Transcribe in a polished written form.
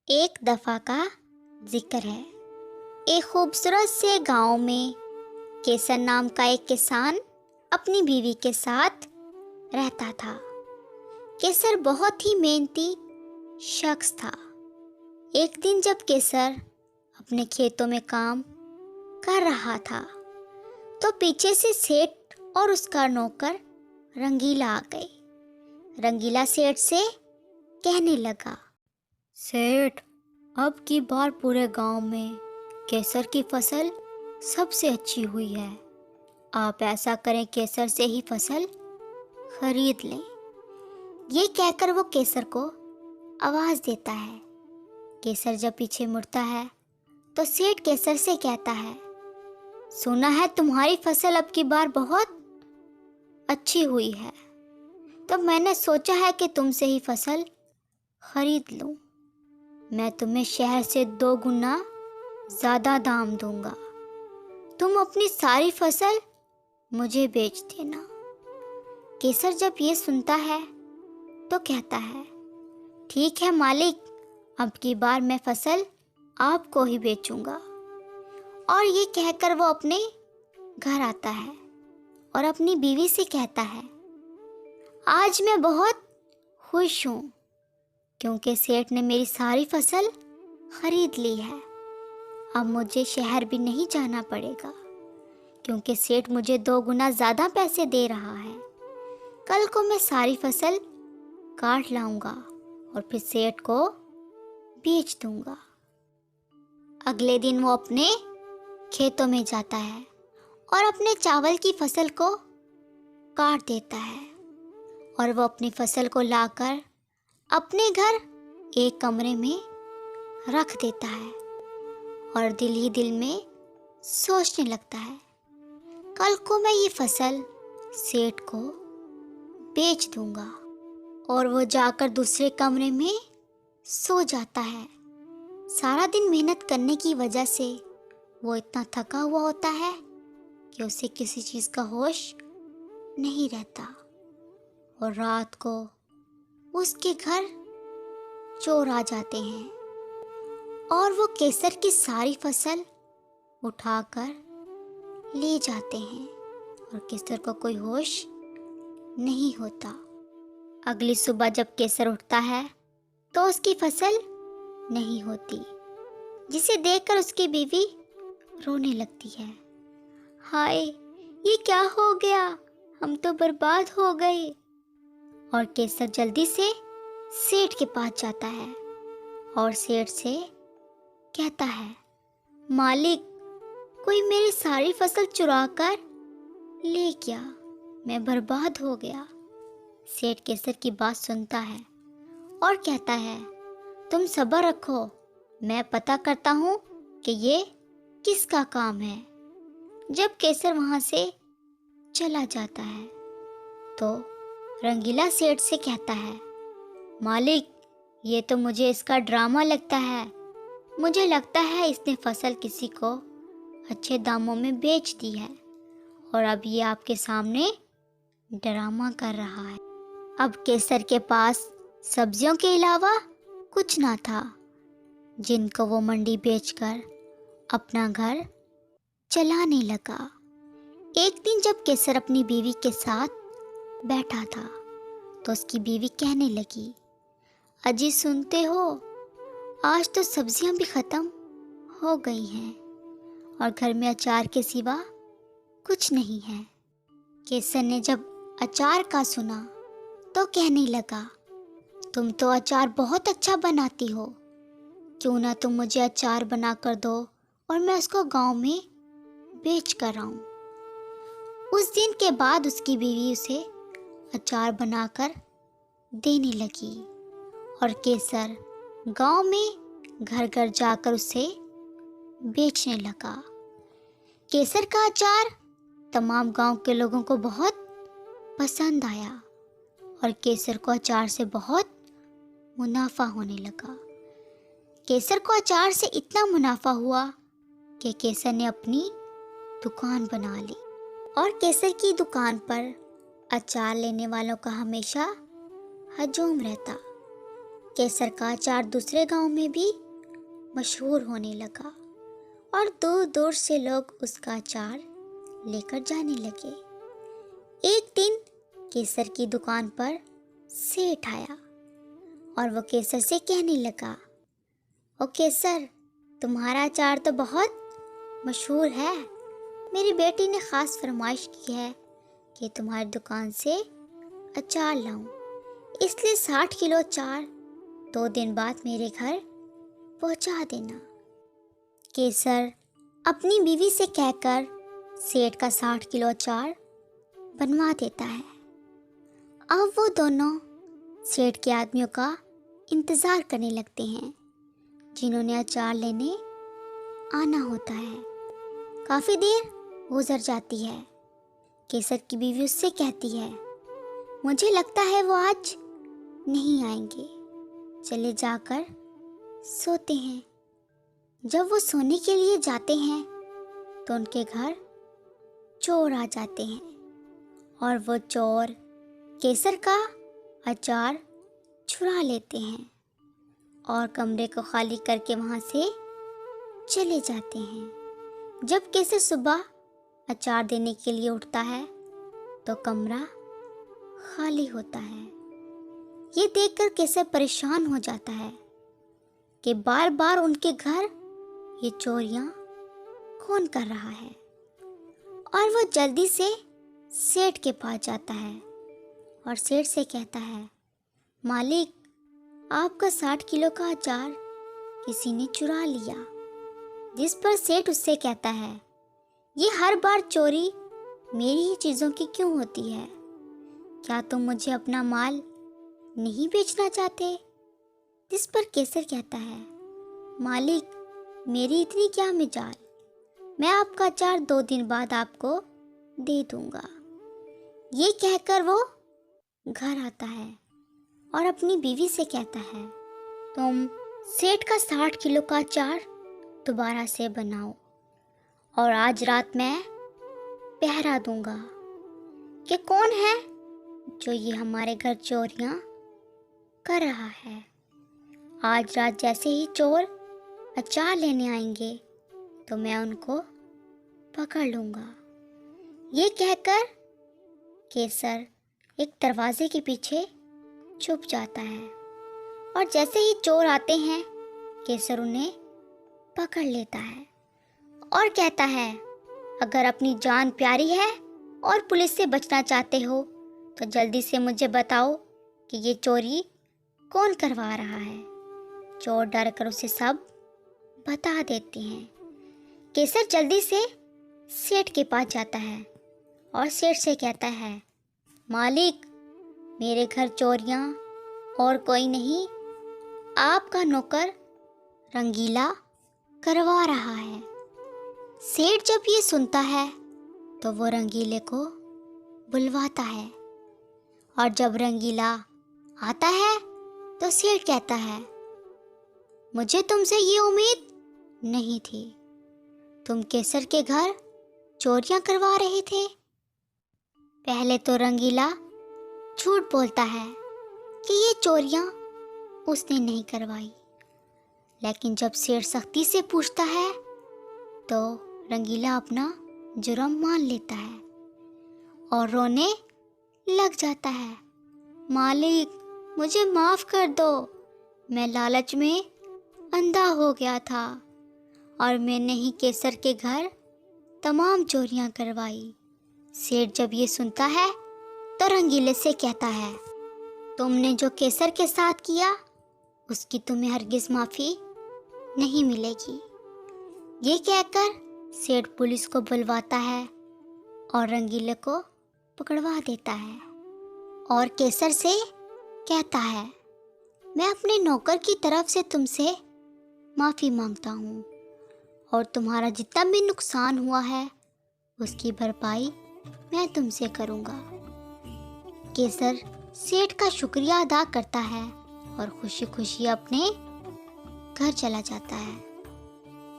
एक दफ़ा का जिक्र है। एक खूबसूरत से गांव में केसर नाम का एक किसान अपनी बीवी के साथ रहता था। केसर बहुत ही मेहनती शख्स था। एक दिन जब केसर अपने खेतों में काम कर रहा था तो पीछे से सेठ और उसका नौकर रंगीला आ गए। रंगीला सेठ से कहने लगा, सेठ, अब की बार पूरे गांव में केसर की फसल सबसे अच्छी हुई है। आप ऐसा करें, केसर से ही फसल खरीद लें। ये कहकर वो केसर को आवाज देता है। केसर जब पीछे मुड़ता है तो सेठ केसर से कहता है, सुना है तुम्हारी फसल अब की बार बहुत अच्छी हुई है, तो मैंने सोचा है कि तुमसे ही फसल खरीद लूं। मैं तुम्हें शहर से 2 गुना ज़्यादा दाम दूंगा। तुम अपनी सारी फसल मुझे बेच देना। केसर जब ये सुनता है तो कहता है, ठीक है मालिक, अब की बार मैं फसल आपको ही बेचूंगा। और ये कहकर वो अपने घर आता है और अपनी बीवी से कहता है, आज मैं बहुत खुश हूँ क्योंकि सेठ ने मेरी सारी फसल खरीद ली है। अब मुझे शहर भी नहीं जाना पड़ेगा क्योंकि सेठ मुझे 2 गुना ज़्यादा पैसे दे रहा है। कल को मैं सारी फसल काट लाऊंगा और फिर सेठ को बेच दूंगा। अगले दिन वो अपने खेतों में जाता है और अपने चावल की फसल को काट देता है और वो अपनी फसल को लाकर अपने घर एक कमरे में रख देता है और दिल ही दिल में सोचने लगता है, कल को मैं ये फसल सेठ को बेच दूंगा। और वो जाकर दूसरे कमरे में सो जाता है। सारा दिन मेहनत करने की वजह से वो इतना थका हुआ होता है कि उसे किसी चीज़ का होश नहीं रहता। और रात को उसके घर चोर आ जाते हैं और वो केसर की सारी फसल उठाकर ले जाते हैं और केसर को कोई होश नहीं होता। अगली सुबह जब केसर उठता है तो उसकी फसल नहीं होती, जिसे देखकर उसकी बीवी रोने लगती है। हाय, ये क्या हो गया, हम तो बर्बाद हो गए। और केसर जल्दी से सेठ के पास जाता है और सेठ से कहता है, मालिक, कोई मेरी सारी फसल चुरा कर ले गया, मैं बर्बाद हो गया। सेठ केसर की बात सुनता है और कहता है, तुम सब्र रखो, मैं पता करता हूँ कि ये किसका काम है। जब केसर वहाँ से चला जाता है तो रंगीला सेठ से कहता है, मालिक, ये तो मुझे इसका ड्रामा लगता है। मुझे लगता है इसने फसल किसी को अच्छे दामों में बेच दी है और अब ये आपके सामने ड्रामा कर रहा है। अब केसर के पास सब्जियों के अलावा कुछ ना था जिनको वो मंडी बेचकर अपना घर चलाने लगा। एक दिन जब केसर अपनी बीवी के साथ बैठा था तो उसकी बीवी कहने लगी, अजी सुनते हो, आज तो सब्जियां भी ख़त्म हो गई हैं और घर में अचार के सिवा कुछ नहीं है। केसर ने जब अचार का सुना तो कहने लगा, तुम तो अचार बहुत अच्छा बनाती हो, क्यों ना तुम मुझे अचार बना कर दो और मैं उसको गांव में बेच कर आऊं। उस दिन के बाद उसकी बीवी उसे अचार बनाकर देने लगी और केसर गांव में घर घर जाकर उसे बेचने लगा। केसर का अचार तमाम गांव के लोगों को बहुत पसंद आया और केसर को अचार से बहुत मुनाफा होने लगा। केसर को अचार से इतना मुनाफा हुआ कि केसर ने अपनी दुकान बना ली और केसर की दुकान पर अचार लेने वालों का हमेशा हजूम रहता। केसर का अचार दूसरे गांव में भी मशहूर होने लगा और दूर दूर से लोग उसका अचार लेकर जाने लगे। एक दिन केसर की दुकान पर सेठ आया और वो केसर से कहने लगा, ओ केसर, तुम्हारा अचार तो बहुत मशहूर है। मेरी बेटी ने ख़ास फरमाइश की है कि तुम्हारी दुकान से अचार लाऊं, इसलिए 60 किलो अचार 2 दिन बाद मेरे घर पहुंचा देना। केसर अपनी बीवी से कहकर सेठ का 60 किलो अचार बनवा देता है। अब वो दोनों सेठ के आदमियों का इंतज़ार करने लगते हैं जिन्होंने अचार लेने आना होता है। काफ़ी देर गुजर जाती है। केसर की बीवी उससे कहती है, मुझे लगता है वो आज नहीं आएंगे, चले जाकर सोते हैं। जब वो सोने के लिए जाते हैं तो उनके घर चोर आ जाते हैं और वो चोर केसर का अचार चुरा लेते हैं और कमरे को खाली करके वहाँ से चले जाते हैं। जब केसर सुबह अचार देने के लिए उठता है तो कमरा खाली होता है। ये देखकर केसर परेशान हो जाता है कि बार बार उनके घर ये चोरियां कौन कर रहा है, और वो जल्दी से सेठ के पास जाता है और सेठ से कहता है, मालिक, आपका 60 किलो का अचार किसी ने चुरा लिया। जिस पर सेठ उससे कहता है, ये हर बार चोरी मेरी ही चीज़ों की क्यों होती है? क्या तुम मुझे अपना माल नहीं बेचना चाहते? जिस पर केसर कहता है, मालिक, मेरी इतनी क्या मिजाल, मैं आपका अचार 2 दिन बाद आपको दे दूंगा। ये कहकर वो घर आता है और अपनी बीवी से कहता है, तुम सेठ का 60 किलो का अचार दोबारा से बनाओ और आज रात मैं पहरा दूंगा कि कौन है जो ये हमारे घर चोरियां कर रहा है। आज रात जैसे ही चोर अचार लेने आएंगे तो मैं उनको पकड़ लूंगा। ये कहकर केसर एक दरवाजे के पीछे छुप जाता है और जैसे ही चोर आते हैं केसर उन्हें पकड़ लेता है और कहता है, अगर अपनी जान प्यारी है और पुलिस से बचना चाहते हो तो जल्दी से मुझे बताओ कि ये चोरी कौन करवा रहा है। चोर डर कर उसे सब बता देते हैं। केसर जल्दी से सेठ के पास जाता है और सेठ से कहता है, मालिक, मेरे घर चोरियां और कोई नहीं, आपका नौकर रंगीला करवा रहा है। सेठ जब ये सुनता है तो वो रंगीले को बुलवाता है और जब रंगीला आता है तो सेठ कहता है, मुझे तुमसे ये उम्मीद नहीं थी, तुम केसर के घर चोरियां करवा रहे थे। पहले तो रंगीला झूठ बोलता है कि ये चोरियां उसने नहीं करवाई, लेकिन जब सेठ सख्ती से पूछता है तो रंगीला अपना जुर्म मान लेता है और रोने लग जाता है। मालिक, मुझे माफ़ कर दो, मैं लालच में अंधा हो गया था और मैंने ही केसर के घर तमाम चोरियां करवाई। सेठ जब ये सुनता है तो रंगीले से कहता है, तुमने जो केसर के साथ किया उसकी तुम्हें हरगिज़ माफ़ी नहीं मिलेगी। ये कहकर सेठ पुलिस को बुलवाता है और रंगीले को पकड़वा देता है और केसर से कहता है, मैं अपने नौकर की तरफ से तुमसे माफ़ी मांगता हूँ और तुम्हारा जितना भी नुकसान हुआ है उसकी भरपाई मैं तुमसे करूँगा। केसर सेठ का शुक्रिया अदा करता है और खुशी खुशी अपने घर चला जाता है।